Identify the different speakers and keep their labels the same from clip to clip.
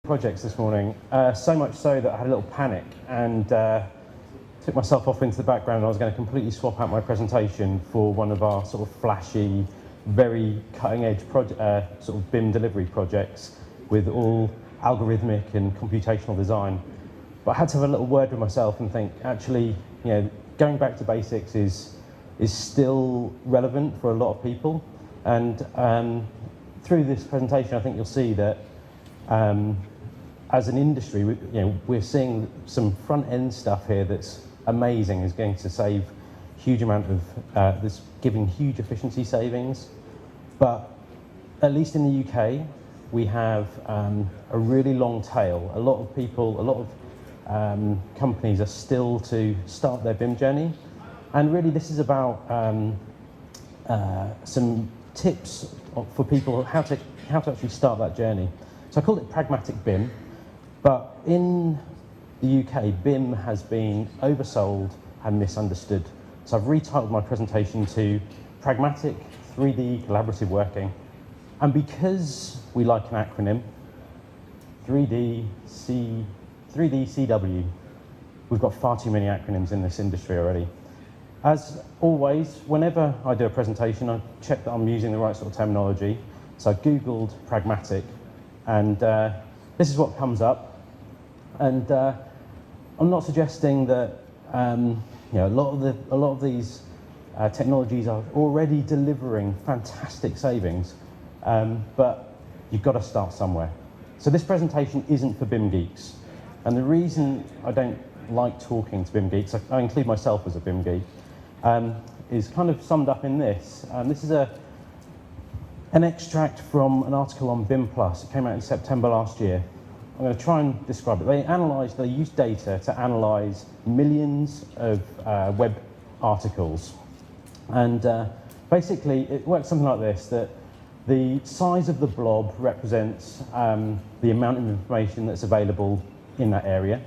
Speaker 1: projects this morning, so much so that I had a little panic and took myself off into the background. I was going to completely swap out my presentation for one of our sort of flashy, very cutting-edge sort of BIM delivery projects with all algorithmic and computational design. But I had to have a little word with myself and think, actually, going back to basics is still relevant for a lot of people. And through this presentation, I think you'll see that as an industry, we're seeing some front-end stuff here that's amazing, is going to save huge amount of, that's giving huge efficiency savings. But at least in the UK, we have a really long tail. A lot of people, a lot of companies are still to start their BIM journey. And really this is about some tips for people how to actually start that journey. So I called it pragmatic BIM, but in the UK, BIM has been oversold and misunderstood. So I've retitled my presentation to Pragmatic 3D Collaborative Working. And because we like an acronym, 3DCW, we've got far too many acronyms in this industry already. As always, whenever I do a presentation, I check that I'm using the right sort of terminology. So I Googled pragmatic, and this is what comes up. And I'm not suggesting that a lot of these technologies are already delivering fantastic savings, but you've got to start somewhere. So this presentation isn't for BIM geeks, and the reason I don't like talking to BIM geeks, I include myself as a BIM geek, is kind of summed up in this. This is an extract from an article on BIM Plus. It came out in September last year. I'm going to try and describe it. They used data to analyse millions of web articles. And basically, it works something like this, that the size of the blob represents the amount of information that's available in that area.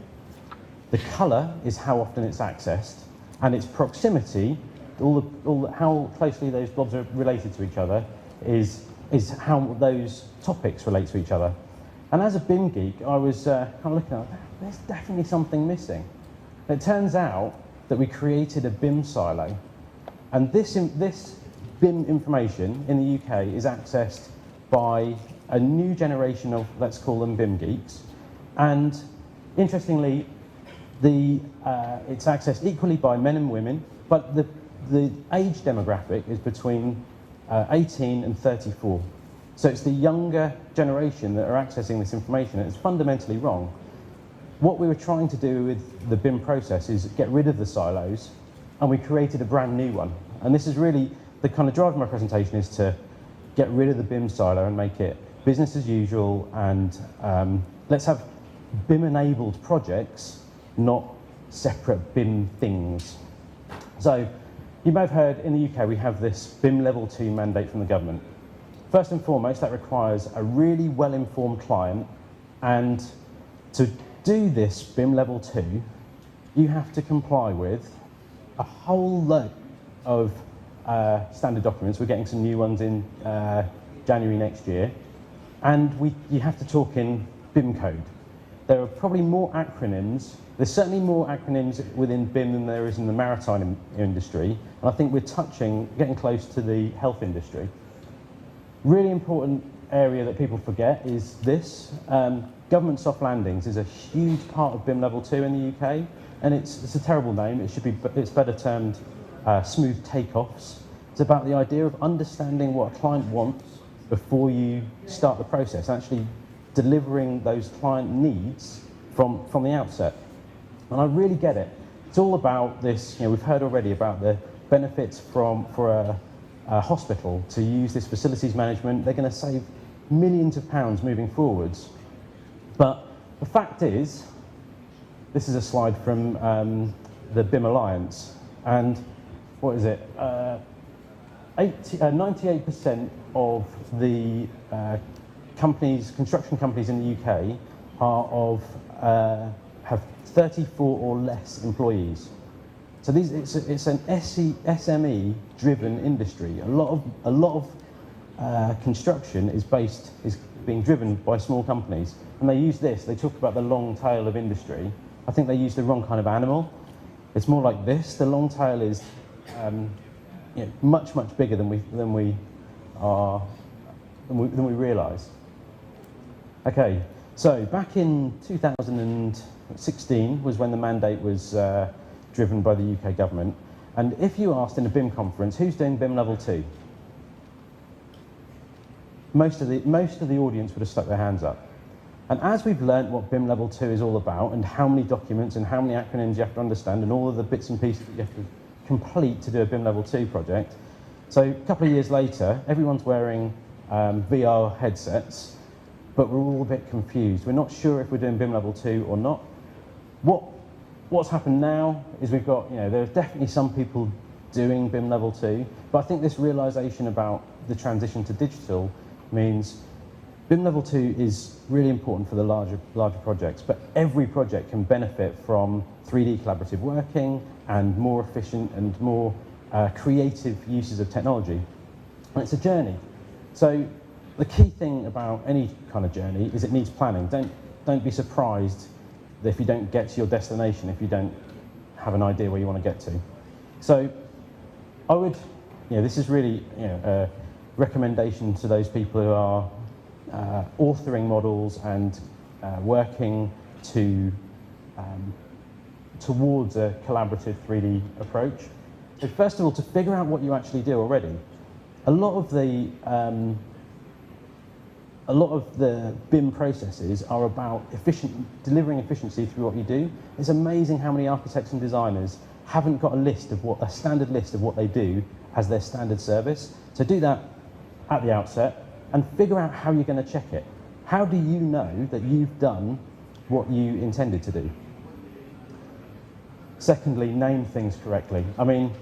Speaker 1: The colour is how often it's accessed, and its proximity, how closely those blobs are related to each other, is how those topics relate to each other. And as a BIM geek, I was kind of looking at, there's definitely something missing. It turns out that we created a BIM silo, and this BIM information in the UK is accessed by a new generation of, let's call them BIM geeks. And interestingly, it's accessed equally by men and women, but the age demographic is between 18 and 34. So it's the younger generation that are accessing this information, and it's fundamentally wrong. What we were trying to do with the BIM process is get rid of the silos, and we created a brand new one. And this is really the kind of drive of my presentation, is to get rid of the BIM silo and make it business as usual, and let's have BIM-enabled projects, not separate BIM things. So you may have heard in the UK we have this BIM Level 2 mandate from the government. First and foremost, that requires a really well-informed client, and to do this BIM Level 2, you have to comply with a whole load of standard documents. We're getting some new ones in January next year, and you have to talk in BIM code. There are probably more acronyms. There's certainly more acronyms within BIM than there is in the maritime industry, and I think we're getting close to the health industry. Really important area that people forget is this. Government soft landings is a huge part of BIM Level 2 in the UK, and it's a terrible name. It's better termed smooth takeoffs. It's about the idea of understanding what a client wants before you start the process, actually delivering those client needs from the outset. And I really get it. It's all about this, we've heard already about the benefits for a hospital to use this facilities management. They're going to save millions of pounds moving forwards. But the fact is, this is a slide from the BIM Alliance, and what is it? 98% of the construction companies in the UK have 34 or less employees. So it's an SME-driven industry. A lot of construction is being driven by small companies. And they use this, they talk about the long tail of industry. I think they use the wrong kind of animal. It's more like this. The long tail is much, much bigger than we realise. Okay, so back in 2016 was when the mandate was driven by the UK government. And if you asked in a BIM conference, who's doing BIM level 2? Most of the audience would have stuck their hands up. And as we've learnt what BIM level 2 is all about, and how many documents and how many acronyms you have to understand, and all of the bits and pieces that you have to complete to do a BIM level 2 project, so a couple of years later, everyone's wearing VR headsets, but we're all a bit confused. We're not sure if we're doing BIM level 2 or not. What's happened now is we've got, there are definitely some people doing BIM level 2, but I think this realisation about the transition to digital means BIM level 2 is really important for the larger projects, but every project can benefit from 3D collaborative working and more efficient and more creative uses of technology. And it's a journey. So the key thing about any kind of journey is it needs planning. Don't be surprised that if you don't get to your destination, if you don't have an idea where you want to get to. So I would, this is really a recommendation to those people who are authoring models and working towards a collaborative 3D approach. So first of all, to figure out what you actually do already. A lot of the BIM processes are about delivering efficiency through what you do. It's amazing how many architects and designers haven't got a standard list of what they do as their standard service. So do that at the outset and figure out how you're going to check it. How do you know that you've done what you intended to do? Secondly, name things correctly. I mean,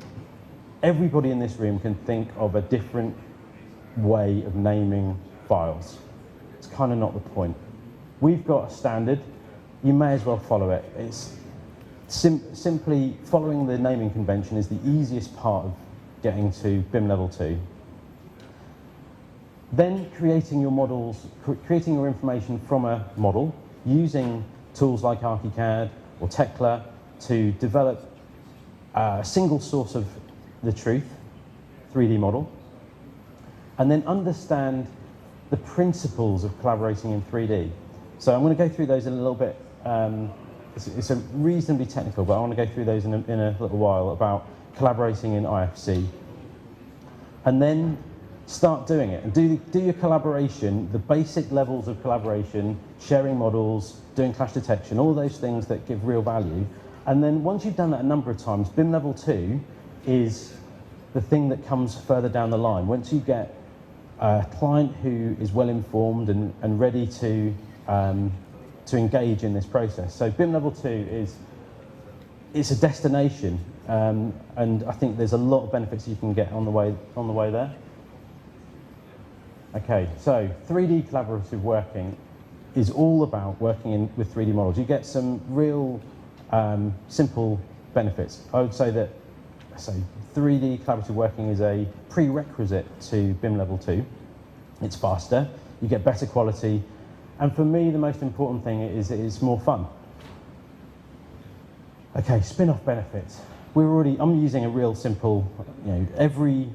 Speaker 1: everybody in this room can think of a different way of naming files. It's kind of not the point. We've got a standard, you may as well follow it. It's simply following the naming convention is the easiest part of getting to BIM level 2. Then creating your models, creating your information from a model, using tools like ArchiCAD or Tekla to develop a single source of the truth, 3D model, and then understand the principles of collaborating in 3D. So I'm going to go through those in a little bit. It's a reasonably technical, but I want to go through those in a little while about collaborating in IFC. And then start doing it and do your collaboration, the basic levels of collaboration, sharing models, doing clash detection, all those things that give real value. And then once you've done that a number of times, BIM level 2 is the thing that comes further down the line. Once you get a client who is well informed and ready to engage in this process. So BIM level 2 it's a destination, and I think there's a lot of benefits you can get on the way there. Okay, so 3D collaborative working is all about working with 3D models. You get some real simple benefits. I would say that 3D collaborative working is a prerequisite to BIM level 2. It's faster, you get better quality, and for me the most important thing is it's more fun. Okay, spin-off benefits. I'm using a real simple, every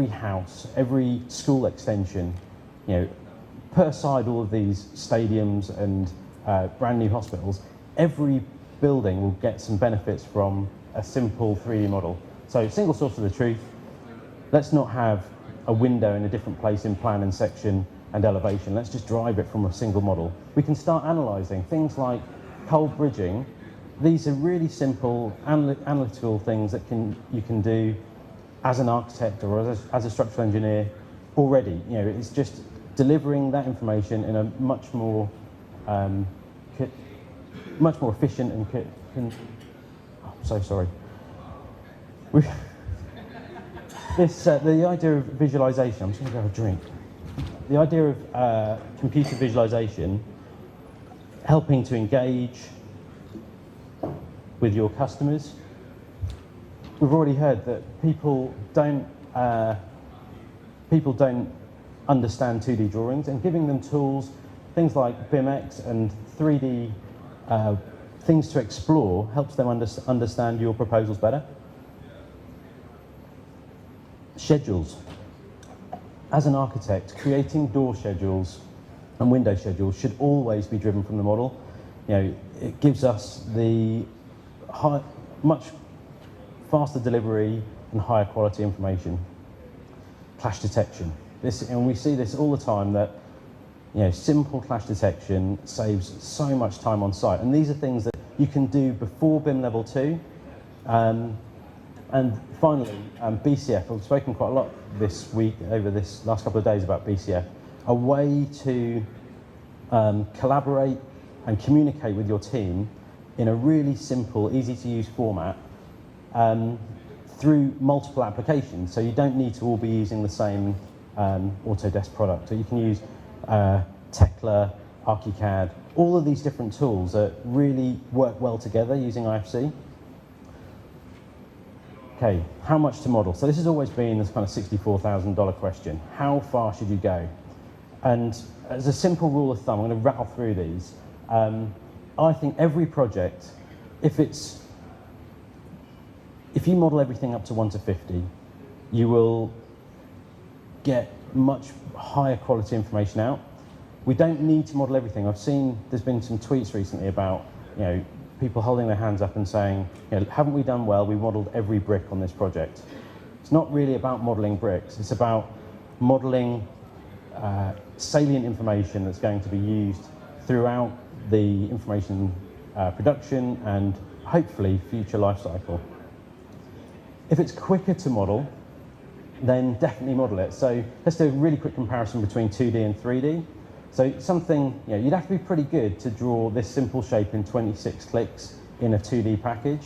Speaker 1: house, every school extension, per side all of these stadiums and brand new hospitals, every building will get some benefits from a simple 3D model. So single source of the truth, let's not have a window in a different place in plan and section and elevation. Let's just drive it from a single model. We can start analysing things like cold bridging. These are really simple analytical things that you can do as an architect or as a structural engineer already. It's just delivering that information in a much more efficient and I'm so sorry. The idea of visualization, I'm just going to grab a drink. The idea of computer visualization, helping to engage with your customers. We've already heard that people don't understand 2D drawings, and giving them tools, things like BIMX and 3D things to explore helps them understand your proposals better. Schedules. As an architect, creating door schedules and window schedules should always be driven from the model. It gives us the much faster delivery and higher quality information. Clash detection. And we see this all the time, that simple clash detection saves so much time on site. And these are things that you can do before BIM level 2. And finally, BCF. I've spoken quite a lot this week, over this last couple of days, about BCF. A way to collaborate and communicate with your team in a really simple, easy to use format through multiple applications. So you don't need to all be using the same Autodesk product. So you can use Tekla, ArchiCAD, all of these different tools that really work well together using IFC. Okay, how much to model? So this has always been this kind of $64,000 question. How far should you go? And as a simple rule of thumb, I'm going to rattle through these. I think every project, if you model everything up to 1 to 50, you will get much higher quality information out. We don't need to model everything. I've seen there's been some tweets recently about people holding their hands up and saying, haven't we done well? We modeled every brick on this project. It's not really about modeling bricks. It's about modeling salient information that's going to be used throughout the information production and hopefully future life cycle. If it's quicker to model, then definitely model it. So let's do a really quick comparison between 2D and 3D. So something, you'd have to be pretty good to draw this simple shape in 26 clicks in a 2D package.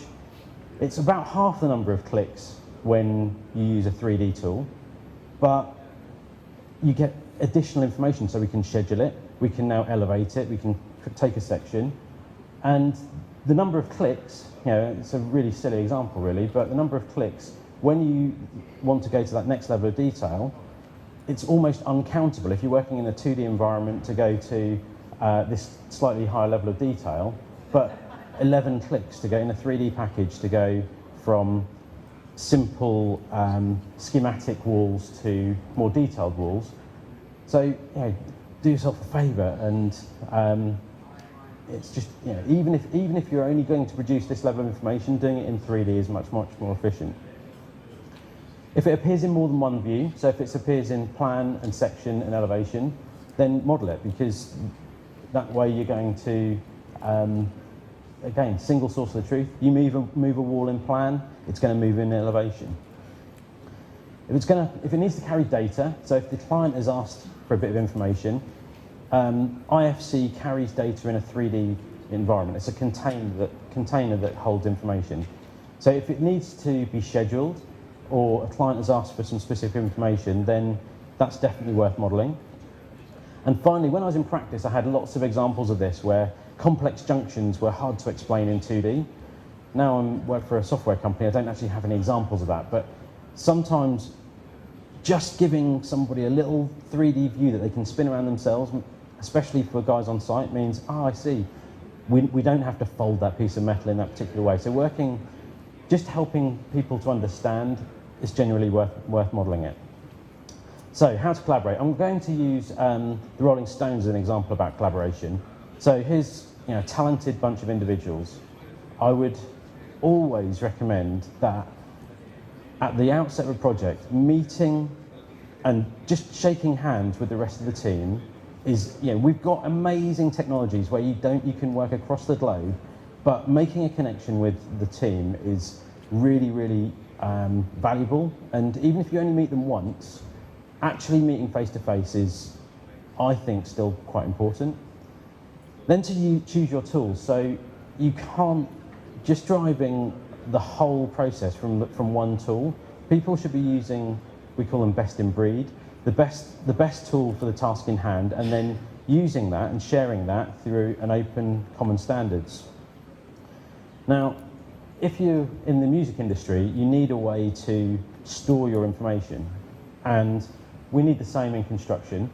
Speaker 1: It's about half the number of clicks when you use a 3D tool, but you get additional information, so we can schedule it, we can now elevate it, we can take a section, and the number of clicks, it's a really silly example really, but the number of clicks, when you want to go to that next level of detail, it's almost uncountable. If you're working in a 2D environment to go to this slightly higher level of detail, but 11 clicks to go in a 3D package to go from simple schematic walls to more detailed walls. So do yourself a favour, and it's just even if you're only going to produce this level of information, doing it in 3D is much more efficient. If it appears in more than one view, so if it appears in plan and section and elevation, then model it, because that way you're going to, again, single source of the truth. You move a wall in plan, it's going to move in elevation. If it needs to carry data, so if the client has asked for a bit of information, IFC carries data in a 3D environment. It's a container that holds information. So if it needs to be scheduled, or a client has asked for some specific information, then that's definitely worth modelling. And finally, when I was in practice, I had lots of examples of this where complex junctions were hard to explain in 2D. Now I work for a software company, I don't actually have any examples of that, but sometimes just giving somebody a little 3D view that they can spin around themselves, especially for guys on site, means, I see, we don't have to fold that piece of metal in that particular way. So just helping people to understand is generally worth modelling it. So how to collaborate? I'm going to use the Rolling Stones as an example about collaboration. So here's a talented bunch of individuals. I would always recommend that at the outset of a project, meeting and just shaking hands with the rest of the team is, we've got amazing technologies where you can work across the globe, but making a connection with the team is really, really valuable. And even if you only meet them once, actually meeting face to face is, I think, still quite important. Then to choose your tools. So you can't just driving the whole process from one tool. People should be using, we call them best in breed, the best tool for the task in hand, and then using that and sharing that through an open common standards. Now, if you're in the music industry, you need a way to store your information. And we need the same in construction.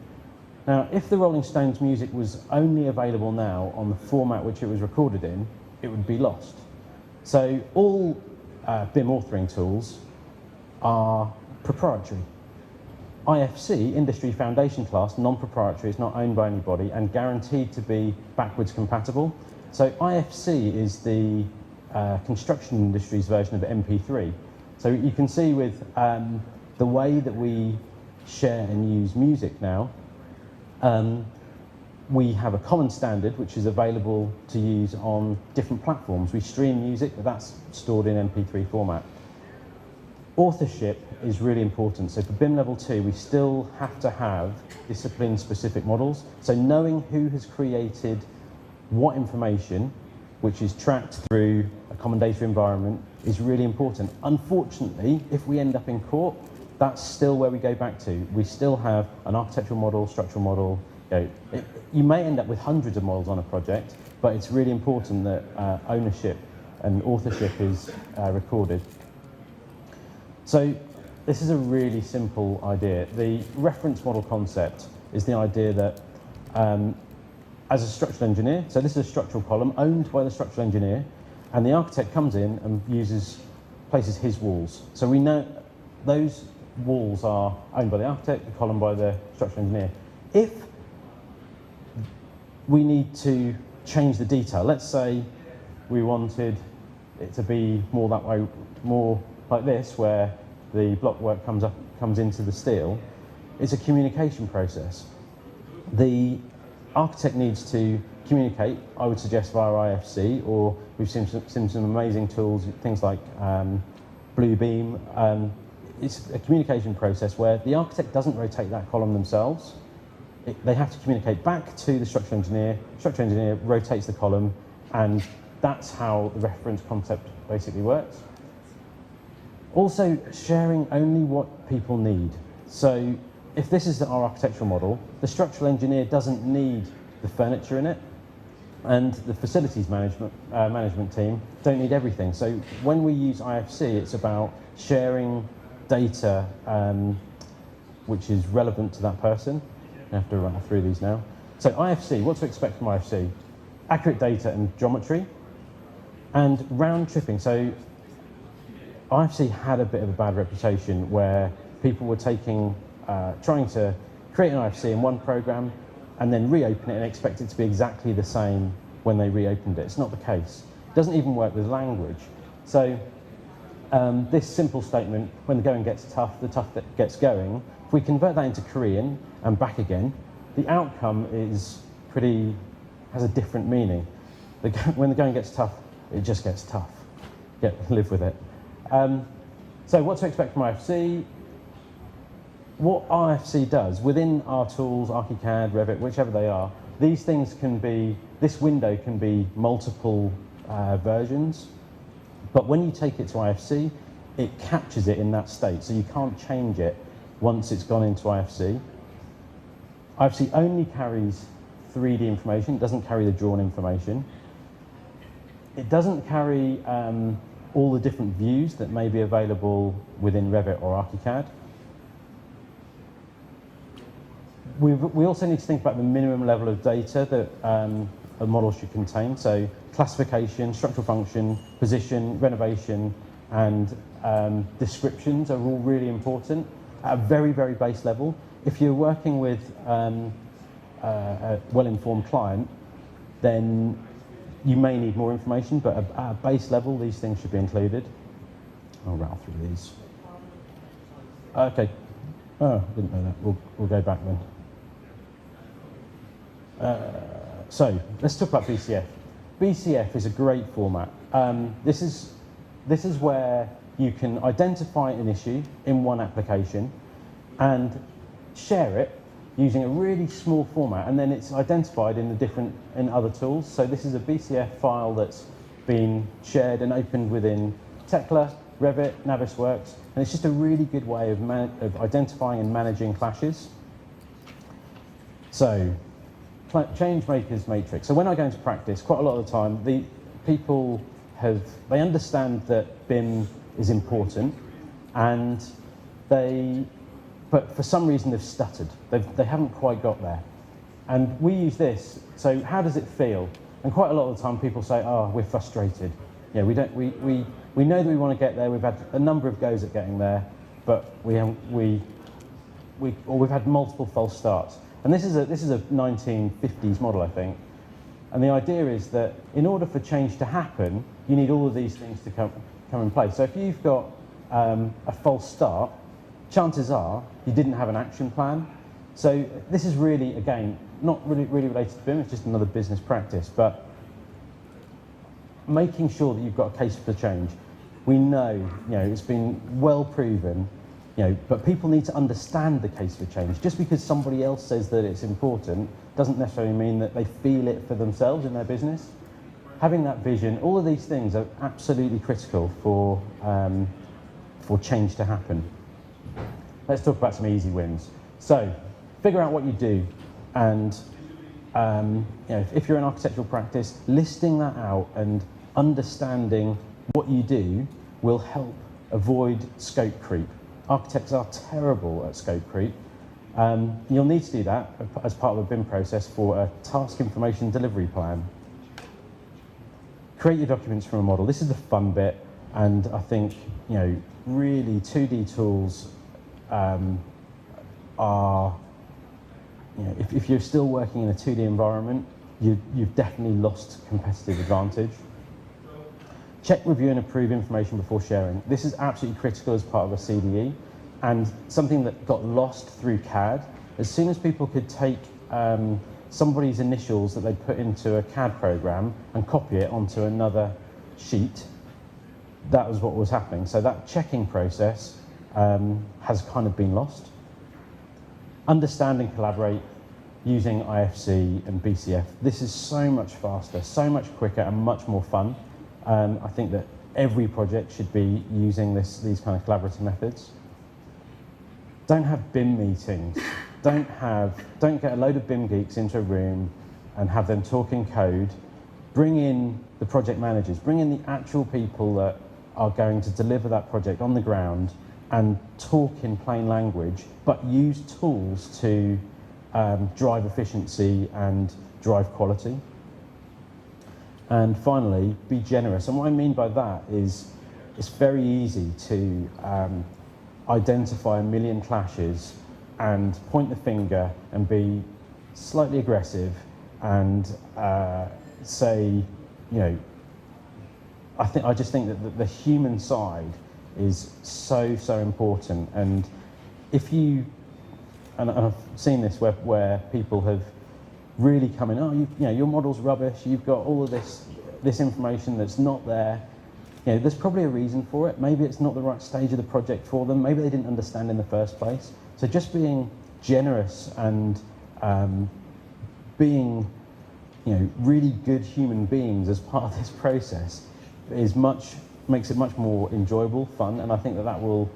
Speaker 1: Now, if the Rolling Stones music was only available now on the format which it was recorded in, it would be lost. So all BIM authoring tools are proprietary. IFC, Industry Foundation Class, non-proprietary, is not owned by anybody and guaranteed to be backwards compatible. So IFC is the construction industry's version of MP3. So you can see with the way that we share and use music now, we have a common standard which is available to use on different platforms. We stream music, but that's stored in MP3 format. Authorship is really important. So for BIM Level 2, we still have to have discipline-specific models. So knowing who has created what information, which is tracked through a common data environment, is really important. Unfortunately, if we end up in court, that's still where we go back to. We still have an architectural model, structural model. You may end up with hundreds of models on a project, but it's really important that ownership and authorship is recorded. So this is a really simple idea. The reference model concept is the idea that as a structural engineer, so this is a structural column owned by the structural engineer, and the architect comes in and places his walls. So we know those walls are owned by the architect, the column by the structural engineer. If we need to change the detail, let's say we wanted it to be more that way, more like this, where the blockwork comes into the steel, it's a communication process. The architect needs to communicate, I would suggest via IFC, or we've seen some amazing tools, things like Bluebeam. It's a communication process where the architect doesn't rotate that column themselves. They have to communicate back to the structural engineer rotates the column, and that's how the reference concept basically works. Also, sharing only what people need. So if this is our architectural model, the structural engineer doesn't need the furniture in it, and the facilities management team don't need everything. So when we use IFC, it's about sharing data which is relevant to that person. I have to run through these now. So IFC, what to expect from IFC? Accurate data and geometry, and round tripping. So IFC had a bit of a bad reputation where people were trying to create an IFC in one program and then reopen it and expect it to be exactly the same when they reopened it. It's not the case. It doesn't even work with language. So this simple statement, when the going gets tough, the tough that gets going, if we convert that into Korean and back again, the outcome has a different meaning. When the going gets tough, it just gets tough. Live with it. So what to expect from IFC? What IFC does, within our tools, ArchiCAD, Revit, whichever they are, these things can be, this window can be multiple versions, but when you take it to IFC, it captures it in that state, so you can't change it once it's gone into IFC. IFC only carries 3D information, it doesn't carry the drawn information. It doesn't carry all the different views that may be available within Revit or ArchiCAD. We also need to think about the minimum level of data that a model should contain. So classification, structural function, position, renovation, and descriptions are all really important at a very, very base level. If you're working with a well-informed client, then you may need more information, but at a base level, these things should be included. I'll rattle through these. Okay. Oh, I didn't know that. We'll go back then. So let's talk about BCF. BCF is a great format. This is where you can identify an issue in one application and share it using a really small format, and then it's identified in other tools. So this is a BCF file that's been shared and opened within Tekla, Revit, Navisworks, and it's just a really good way of identifying and managing clashes. So, change makers matrix. So when I go into practice, quite a lot of the time, the people they understand that BIM is important, and they but for some reason they've stuttered. They haven't quite got there. And we use this, so how does it feel? And quite a lot of the time people say, oh, we're frustrated. Yeah, we know that we want to get there, we've had a number of goes at getting there, but we've had multiple false starts. And this is a 1950s model, I think. And the idea is that in order for change to happen, you need all of these things to come in place. So if you've got a false start, chances are you didn't have an action plan. So this is really, again, not really related to BIM, it's just another business practice, but making sure that you've got a case for change. We know, it's been well proven, but people need to understand the case for change. Just because somebody else says that it's important doesn't necessarily mean that they feel it for themselves in their business. Having that vision, all of these things are absolutely critical for change to happen. Let's talk about some easy wins. So, figure out what you do, and if you're an architectural practice, listing that out and understanding what you do will help avoid scope creep. Architects are terrible at scope creep. You'll need to do that as part of a BIM process for a task information delivery plan. Create your documents from a model. This is the fun bit, and I think really 2D tools are, if you're still working in a 2D environment, you've definitely lost competitive advantage. Check, review and approve information before sharing. This is absolutely critical as part of a CDE, and something that got lost through CAD. As soon as people could take somebody's initials that they put into a CAD program and copy it onto another sheet, that was what was happening. So that checking process has kind of been lost. Understand and collaborate using IFC and BCF. This is so much faster, so much quicker and much more fun. I think that every project should be using these kind of collaborative methods. Don't have BIM meetings. Don't get a load of BIM geeks into a room and have them talking code. Bring in the project managers, bring in the actual people that are going to deliver that project on the ground and talk in plain language, but use tools to drive efficiency and drive quality. And finally, be generous. And what I mean by that is it's very easy to identify a million clashes and point the finger and be slightly aggressive and say, I just think that the human side is so important. And if you, and I've seen this where people have really come in, oh, your model's rubbish, you've got all of this information that's not there. There's probably a reason for it. Maybe it's not the right stage of the project for them. Maybe they didn't understand in the first place. So just being generous and being, really good human beings as part of this process makes it much more enjoyable, fun, and I think that will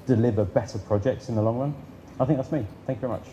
Speaker 1: deliver better projects in the long run. I think that's me. Thank you very much.